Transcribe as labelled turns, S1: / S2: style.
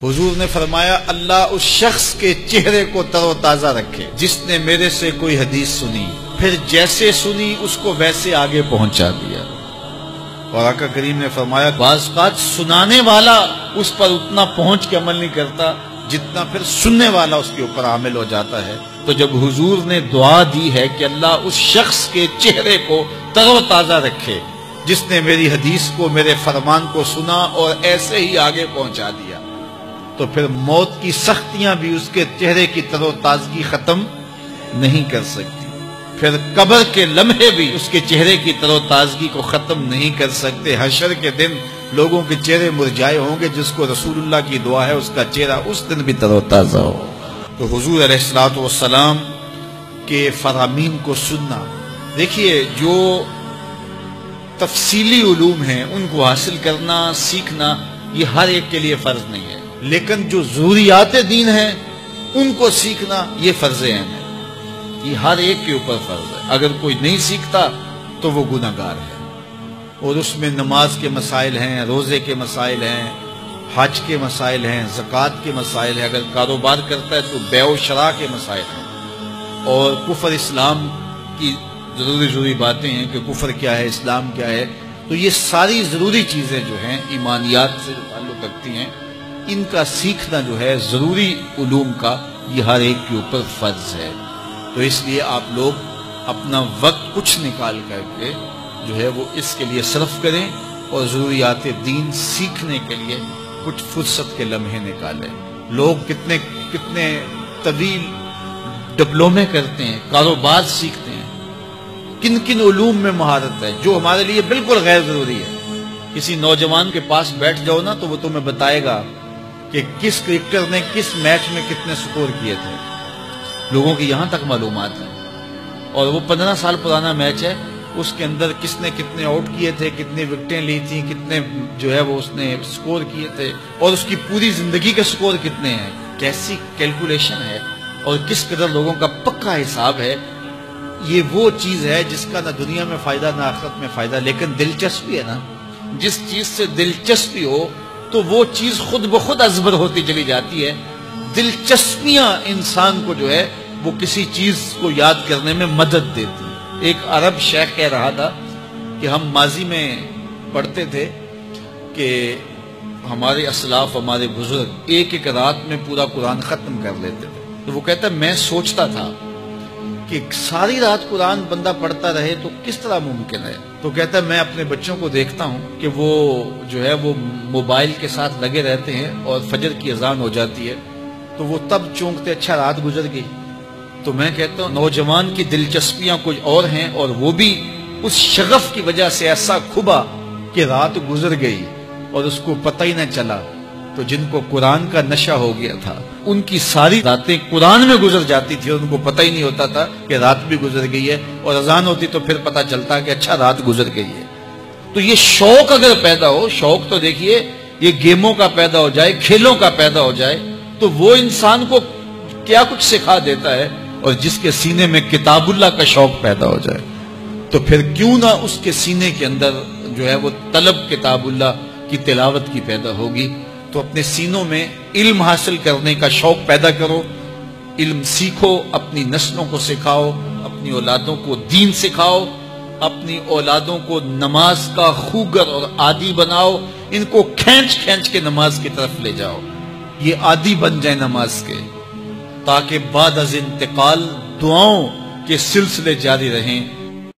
S1: حضور نے فرمایا اللہ اس شخص کے چہرے کو تر و تازہ رکھے جس نے میرے سے کوئی حدیث سنی، پھر جیسے سنی اس کو ویسے آگے پہنچا دیا۔ اور آقا کریم نے فرمایا بعض اوقات سنانے والا اس پر اتنا پہنچ کے عمل نہیں کرتا جتنا پھر سننے والا اس کے اوپر عامل ہو جاتا ہے۔ تو جب حضور نے دعا دی ہے کہ اللہ اس شخص کے چہرے کو تر و تازہ رکھے جس نے میری حدیث کو، میرے فرمان کو سنا اور ایسے ہی آگے پہنچا دیا، تو پھر موت کی سختیاں بھی اس کے چہرے کی تر و تازگی ختم نہیں کر سکتی، پھر قبر کے لمحے بھی اس کے چہرے کی تر و تازگی کو ختم نہیں کر سکتے۔ حشر کے دن لوگوں کے چہرے مرجھائے ہوں گے، جس کو رسول اللہ کی دعا ہے اس کا چہرہ اس دن بھی تر و تازہ ہو۔ تو حضور علیہ الصلوۃ والسلام کے فرامین کو سننا، دیکھیے جو تفصیلی علوم ہیں ان کو حاصل کرنا، سیکھنا یہ ہر ایک کے لیے فرض نہیں ہے، لیکن جو ضروریات دین ہیں ان کو سیکھنا یہ فرض عین ہے، یہ ہر ایک کے اوپر فرض ہے۔ اگر کوئی نہیں سیکھتا تو وہ گناہگار ہے، اور اس میں نماز کے مسائل ہیں، روزے کے مسائل ہیں، حج کے مسائل ہیں، زکوٰۃ کے مسائل ہیں، اگر کاروبار کرتا ہے تو بیع و شراء کے مسائل ہیں، اور کفر اسلام کی ضروری باتیں ہیں کہ کفر کیا ہے، اسلام کیا ہے۔ تو یہ ساری ضروری چیزیں جو ہیں ایمانیات سے جو تعلق رکھتی ہیں، ان کا سیکھنا جو ہے ضروری علوم کا یہ ہر ایک کے اوپر فرض ہے۔ تو اس لیے آپ لوگ اپنا وقت کچھ نکال کر کے جو ہے وہ اس کے لیے صرف کریں، اور ضروریات دین سیکھنے کے لیے کچھ فرصت کے لمحے نکالیں۔ لوگ کتنے طویل ڈپلومے کرتے ہیں، کاروبار سیکھتے ہیں، کن علوم میں مہارت ہے جو ہمارے لیے بالکل غیر ضروری ہے۔ کسی نوجوان کے پاس بیٹھ جاؤ نا تو وہ تمہیں بتائے گا کہ کس کرکٹر نے کس میچ میں کتنے سکور کیے تھے، لوگوں کی یہاں تک معلومات ہیں، اور وہ 15 سال پرانا میچ ہے، اس کے اندر کس نے کتنے آؤٹ کیے تھے، کتنی وکٹیں لی تھیں، کتنے جو ہے وہ اس نے سکور کیے تھے، اور اس کی پوری زندگی کے سکور کتنے ہیں، کیسی کیلکولیشن ہے، اور کس قدر لوگوں کا پکا حساب ہے۔ یہ وہ چیز ہے جس کا نہ دنیا میں فائدہ نہ آخرت میں فائدہ، لیکن دلچسپی ہے نا، جس چیز سے دلچسپی ہو تو وہ چیز خود بخود ازبر ہوتی چلی جاتی ہے۔ دلچسپیاں انسان کو جو ہے وہ کسی چیز کو یاد کرنے میں مدد دیتی ہے۔ ایک عرب شیخ کہہ رہا تھا کہ ہم ماضی میں پڑھتے تھے کہ ہمارے اسلاف، ہمارے بزرگ ایک رات میں پورا قرآن ختم کر لیتے تھے، تو وہ کہتا ہے میں سوچتا تھا کہ ساری رات قرآن بندہ پڑھتا رہے تو کس طرح ممکن ہے۔ تو کہتا ہے میں اپنے بچوں کو دیکھتا ہوں کہ وہ جو ہے وہ موبائل کے ساتھ لگے رہتے ہیں، اور فجر کی اذان ہو جاتی ہے تو وہ تب چونکتے اچھا رات گزر گئی۔ تو میں کہتا ہوں نوجوان کی دلچسپیاں کچھ اور ہیں، اور وہ بھی اس شغف کی وجہ سے ایسا کھبا کہ رات گزر گئی اور اس کو پتہ ہی نہ چلا۔ تو جن کو قرآن کا نشہ ہو گیا تھا ان کی ساری راتیں قرآن میں گزر جاتی تھی، اور ان کو پتہ ہی نہیں ہوتا تھا کہ رات بھی گزر گئی ہے، اور اذان ہوتی تو پھر پتہ چلتا کہ اچھا رات گزر گئی ہے۔ تو یہ شوق اگر پیدا ہو، شوق تو دیکھیے یہ گیموں کا پیدا ہو جائے، کھیلوں کا پیدا ہو جائے، تو وہ انسان کو کیا کچھ سکھا دیتا ہے، اور جس کے سینے میں کتاب اللہ کا شوق پیدا ہو جائے تو پھر کیوں نہ اس کے سینے کے اندر جو ہے وہ طلب کتاب اللہ کی تلاوت کی پیدا ہوگی۔ تو اپنے سینوں میں علم حاصل کرنے کا شوق پیدا کرو، علم سیکھو، اپنی نسلوں کو سکھاؤ، اپنی اولادوں کو دین سکھاؤ، اپنی اولادوں کو نماز کا خوگر اور عادی بناؤ، ان کو کھینچ کے نماز کی طرف لے جاؤ، یہ عادی بن جائے نماز کے، تاکہ بعد از انتقال دعاؤں کے سلسلے جاری رہیں۔